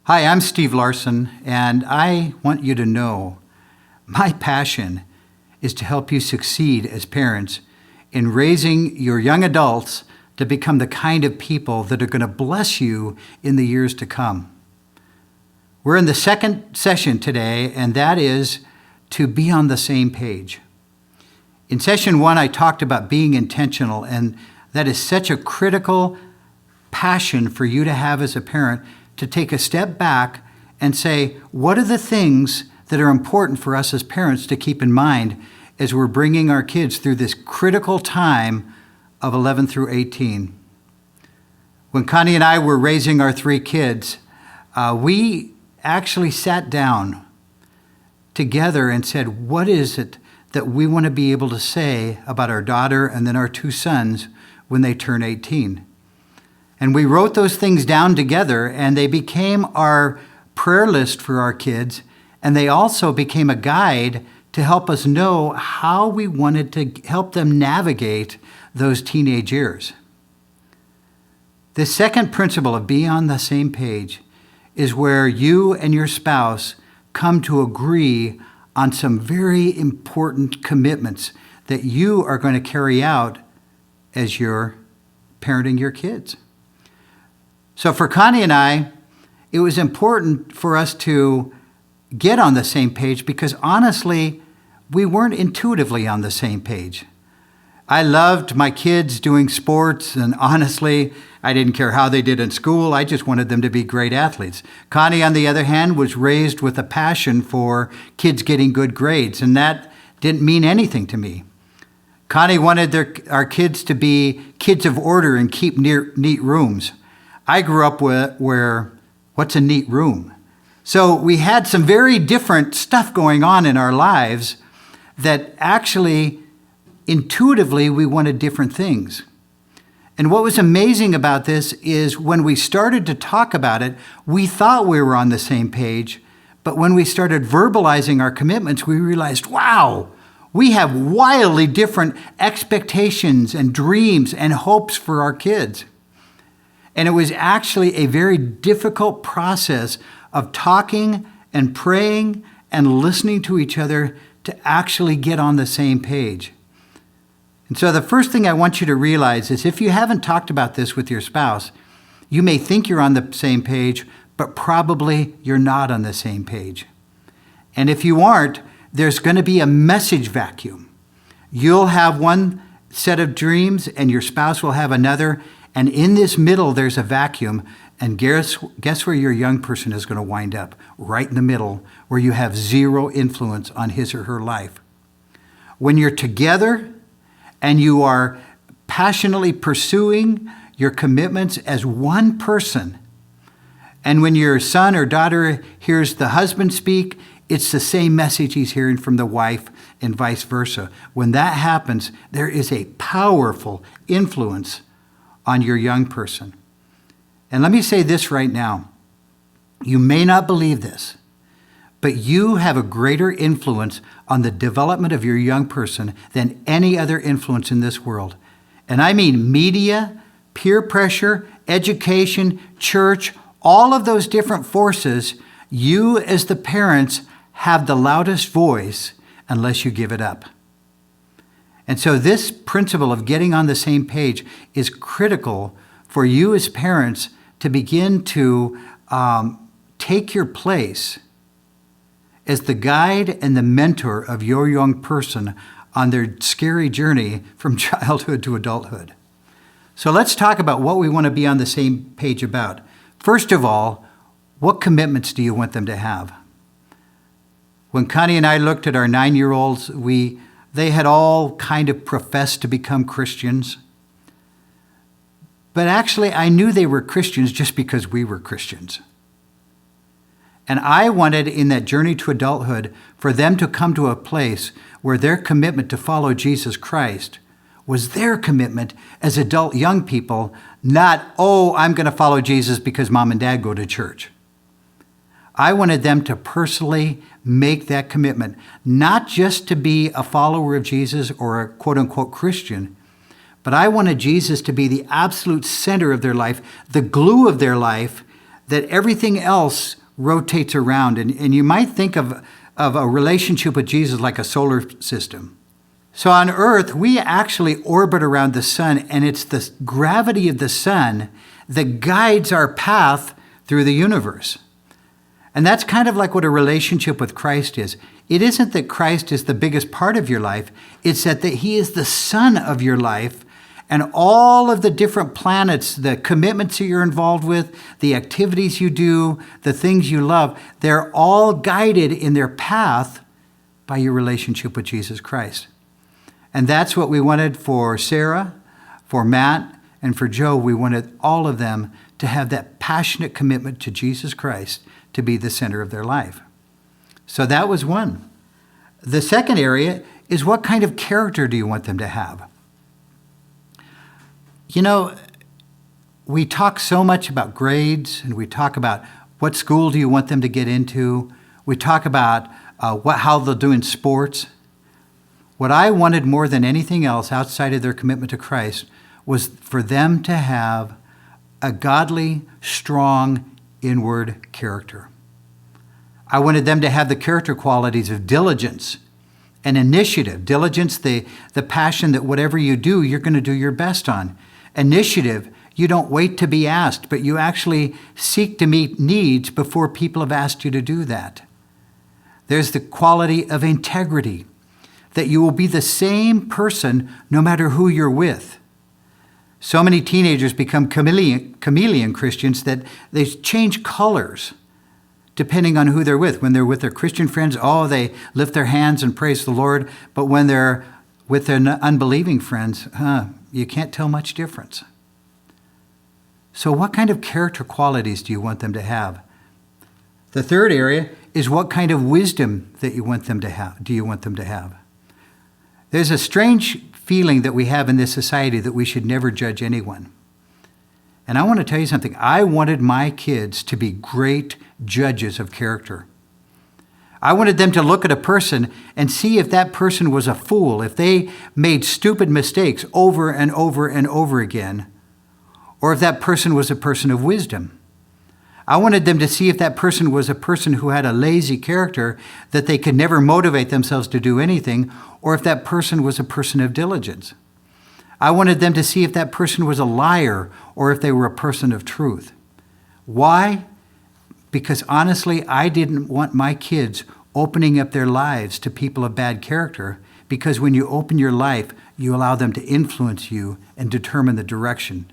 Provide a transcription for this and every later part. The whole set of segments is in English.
Hi, I'm Steve Larson, and I want you to know my passion is to help you succeed as parents in raising your young adults to become the kind of people that are going to bless you in the years to come. We're in the second session today, and that is to be on the same page. In session 1, I talked about being intentional, and that is such a critical passion for you to have as a parent, to take a step back and say, what are the things that are important for us as parents to keep in mind as we're bringing our kids through this critical time of 11 through 18. When Connie and I were raising our 3 kids, we actually sat down together and said, what is it that we want to be able to say about our daughter and then our 2 sons when they turn 18? And we wrote those things down together, and they became our prayer list for our kids, and they also became a guide to help us know how we wanted to help them navigate those teenage years. The second principle of being on the same page is where you and your spouse come to agree on some very important commitments that you are going to carry out as you're parenting your kids. So for Connie and I, it was important for us to get on the same page because honestly, we weren't intuitively on the same page. I loved my kids doing sports, and honestly, I didn't care how they did in school. I just wanted them to be great athletes. Connie, on the other hand, was raised with a passion for kids getting good grades, and that didn't mean anything to me. Connie wanted our kids to be kids of order and keep neat rooms. I grew up where what's a neat room? So we had some very different stuff going on in our lives that actually intuitively we wanted different things. And what was amazing about this is when we started to talk about it, we thought we were on the same page, but when we started verbalizing our commitments, we realized, wow, we have wildly different expectations and dreams and hopes for our kids. And it was actually a very difficult process of talking and praying and listening to each other to actually get on the same page. And so the first thing I want you to realize is if you haven't talked about this with your spouse, you may think you're on the same page, but probably you're not on the same page. And if you aren't, there's going to be a message vacuum. You'll have one set of dreams and your spouse will have another. And in this middle, there's a vacuum. And guess where your young person is going to wind up? Right in the middle, where you have zero influence on his or her life. When you're together and you are passionately pursuing your commitments as one person, and when your son or daughter hears the husband speak, it's the same message he's hearing from the wife and vice versa. When that happens, there is a powerful influence on your young person. And let me say this right now. You may not believe this, but you have a greater influence on the development of your young person than any other influence in this world. And I mean media, peer pressure, education, church, all of those different forces. You as the parents have the loudest voice unless you give it up. And so this principle of getting on the same page is critical for you as parents to begin to take your place as the guide and the mentor of your young person on their scary journey from childhood to adulthood. So let's talk about what we want to be on the same page about. First of all, what commitments do you want them to have? When Connie and I looked at our 9-year-olds, they had all kind of professed to become Christians. But actually, I knew they were Christians just because we were Christians. And I wanted, in that journey to adulthood, for them to come to a place where their commitment to follow Jesus Christ was their commitment as adult young people, not, oh, I'm going to follow Jesus because mom and dad go to church. I wanted them to personally make that commitment, not just to be a follower of Jesus or a quote-unquote Christian, but I wanted Jesus to be the absolute center of their life, the glue of their life, that everything else rotates around. And you might think of a relationship with Jesus like a solar system. So on Earth, we actually orbit around the sun, and it's the gravity of the sun that guides our path through the universe. And that's kind of like what a relationship with Christ is. It isn't that Christ is the biggest part of your life, it's that he is the sun of your life, and all of the different planets, the commitments that you're involved with, the activities you do, the things you love, they're all guided in their path by your relationship with Jesus Christ. And that's what we wanted for Sarah, for Matt, and for Joe. We wanted all of them to have that passionate commitment to Jesus Christ to be the center of their life. So that was one. The second area is, what kind of character do you want them to have? You know, we talk so much about grades, and we talk about what school do you want them to get into. We talk about how they'll do in sports. What I wanted more than anything else outside of their commitment to Christ was for them to have a godly, strong, inward character. I wanted them to have the character qualities of diligence and initiative. Diligence, the passion that whatever you do, you're going to do your best on. Initiative, you don't wait to be asked, but you actually seek to meet needs before people have asked you to do that. There's the quality of integrity, that you will be the same person no matter who you're with. So many teenagers become chameleon Christians that they change colors depending on who they're with. When they're with their Christian friends, they lift their hands and praise the Lord. But when they're with their unbelieving friends, you can't tell much difference. So what kind of character qualities do you want them to have? The third area is, what kind of wisdom do you want them to have? There's a strange feeling that we have in this society that we should never judge anyone. And I want to tell you something. I wanted my kids to be great judges of character. I wanted them to look at a person and see if that person was a fool, if they made stupid mistakes over and over and over again, or if that person was a person of wisdom. I wanted them to see if that person was a person who had a lazy character, that they could never motivate themselves to do anything, or if that person was a person of diligence. I wanted them to see if that person was a liar, or if they were a person of truth. Why? Because honestly, I didn't want my kids opening up their lives to people of bad character, because when you open your life, you allow them to influence you and determine the direction.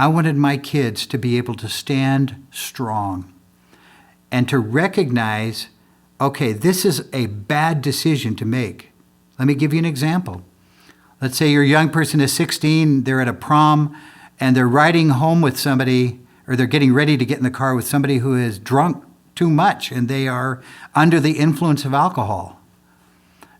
I wanted my kids to be able to stand strong and to recognize, okay, this is a bad decision to make. Let me give you an example. Let's say your young person is 16, they're at a prom, and they're riding home with somebody, or they're getting ready to get in the car with somebody who is drunk too much, and they are under the influence of alcohol.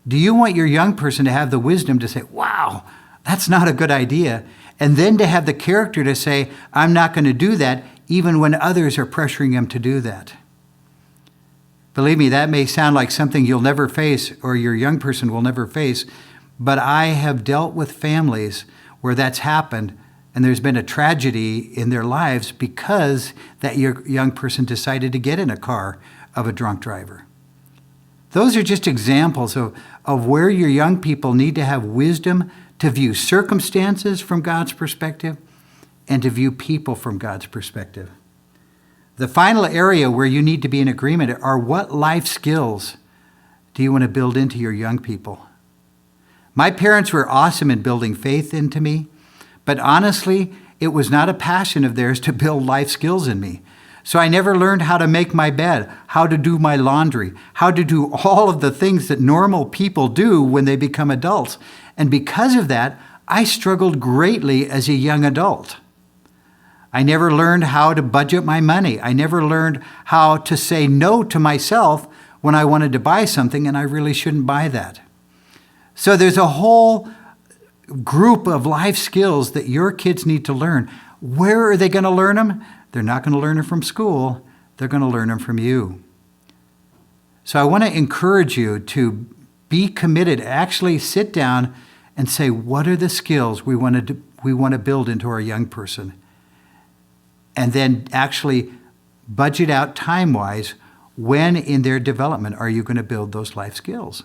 Do you want your young person to have the wisdom to say, wow, that's not a good idea, and then to have the character to say, I'm not going to do that, even when others are pressuring them to do that? Believe me, that may sound like something you'll never face, or your young person will never face, but I have dealt with families where that's happened, and there's been a tragedy in their lives because that young person decided to get in a car of a drunk driver. Those are just examples of where your young people need to have wisdom to view circumstances from God's perspective and to view people from God's perspective. The final area where you need to be in agreement are, what life skills do you want to build into your young people? My parents were awesome in building faith into me, but honestly, it was not a passion of theirs to build life skills in me. So I never learned how to make my bed, how to do my laundry, how to do all of the things that normal people do when they become adults. And because of that, I struggled greatly as a young adult. I never learned how to budget my money. I never learned how to say no to myself when I wanted to buy something and I really shouldn't buy that. So there's a whole group of life skills that your kids need to learn. Where are they going to learn them? They're not going to learn them from school. They're going to learn them from you. So I want to encourage you to be committed. Actually sit down and say, what are the skills we want to build into our young person? and then actually budget out time-wise when in their development are you going to build those life skills.